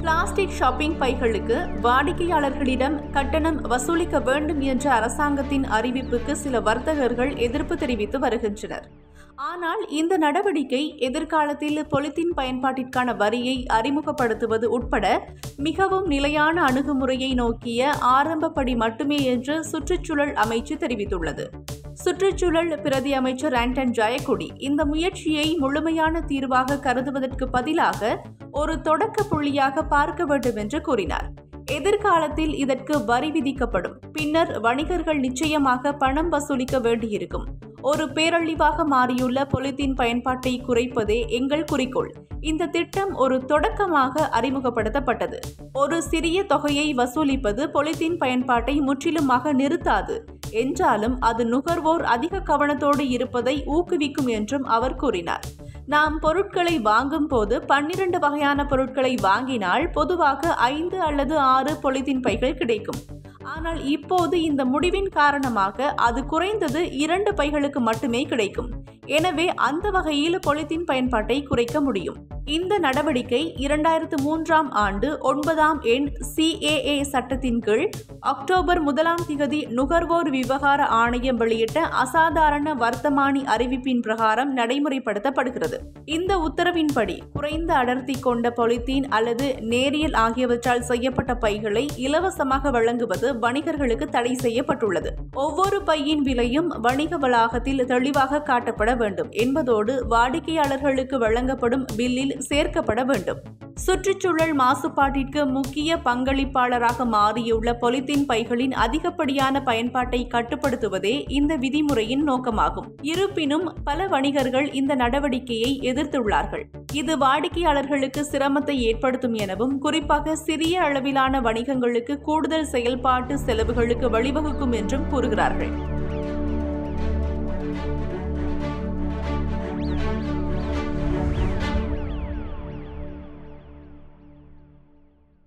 Plastic shopping பைகளுக்கு வாடிக்கையாளர்களிடம் கட்டணம் வசூலிக்க வேண்டும் என்ற அரசாங்கத்தின் அறிவிப்புக்கு சில வர்த்தகர்கள் எதிர்ப்பு தெரிவித்து வருகின்றனர். ஆனால் இந்த நடவடிக்கை எதிர்காலத்தில் பொலித்தீன் பயன்பாட்டிற்கான வரியை அறிமுகப்படுத்துவது உட்பட மிகவும் நிலையான அணுகுமுறையை நோக்கிய ஆரம்பப்படி மட்டுமே என்று சுற்றுச்சூழல் அமைச்சு தெரிவித்துள்ளது. சுற்றுச்சூழல் பிரதி அமைச்சர் ஆண்டன் ஜெயக்குடி இந்த முயற்சியை முழுமையான தீர்வாக கருதுவதற்கு பதிலாக ஒரு தொடக்க புள்ளியாக பார்க்க வேண்டும் என்று கூறினார். எதிர்காலத்தில் இதற்கு வரி விதிக்கப்படும். பின்னர் வணிகர்கள் நிச்சயமாக பணம் வசூலிக்க வேண்டியிருக்கும். ஒரு பேரழிவாக மாறியுள்ள பொலித்தீன் பயன்பாட்டை குறைப்பதே எங்கள் குறிக்கோள். இந்த திட்டம் ஒரு தொடக்கமாக அறிமுகப்படுத்தப்பட்டது. ஒரு சிறிய தொகையை வசூலிப்பது பொலித்தீன் பயன்பாட்டை முற்றிலுமாக நிறுத்தாது என்றாலும் அது நுகர்வோர் அதிக கவனத்தோடு இருப்பதை ஊக்குவிக்கும் என்றும் அவர் கூறினார். நாம் பொருட்களை வாங்கும் போது 12 வகையான பொருட்களை வாங்கினால் பொதுவாக 5 அல்லது 6 பொலித்தீன் பைகள் கிடைக்கும். ஆனால் இப்போது இந்த முடிவின் காரணமாக அது குறைந்தது 2 பைகளுக்கு மட்டுமே கிடைக்கும். எனவே அந்த வகையில் பொலித்தீன் பயன்பாட்டை குறைக்க முடியும். இந்த நடவடிக்கை 2003ஆம் ஆண்டு 9ஆம் எண் CAA சட்டத்தின் கீழ் அக்டோபர் 1ஆம் தேதி நுகர்வோர் விவகார ஆணையம் வெளியிட்ட அசாதாரண வர்த்தமானி அறிவிப்பின் பிரகாரம் நடைமுறைப்படுத்தப்படுகிறது. இந்த உத்தரவின்படி குறைந்த அடர்த்தி கொண்ட பொலித்தீன் அல்லது நேரியல் ஆகியவற்றால் செய்யப்பட்ட பைகளை இலவசமாக வழங்குவது வணிகர்களுக்கு தடை செய்யப்பட்டுள்ளது. ஒவ்வொரு பையின் விலையும் வணிக வளாகத்தில் தெளிவாக காட்டப்பட வேண்டும் என்பதோடு வாடிக்கையாளர்களுக்கு வழங்கப்படும் பில்லில் சேர்க்கப்பட வேண்டும். சுற்றுச்சூழல் மாசுபாட்டிற்கு முக்கிய பங்களிப்பாளராக மாறியுள்ள பொலித்தீன் பைகளின் அதிகப்படியான பயன்பாட்டை கட்டுப்படுத்துவதே இந்த விதிமுறையின் நோக்கமாகும். இருப்பினும் பல வணிகர்கள் இந்த நடவடிக்கையை எதிர்த்துள்ளார்கள். இது வாடிக்கையாளர்களுக்கு சிரமத்தை ஏற்படுத்தும் எனவும் குறிப்பாக சிறிய அளவிலான வணிகங்களுக்கு கூடுதல் செயல்பாட்டு செலவுகளுக்கு வழிவகுக்கும் என்றும் கூறுகிறார்கள்.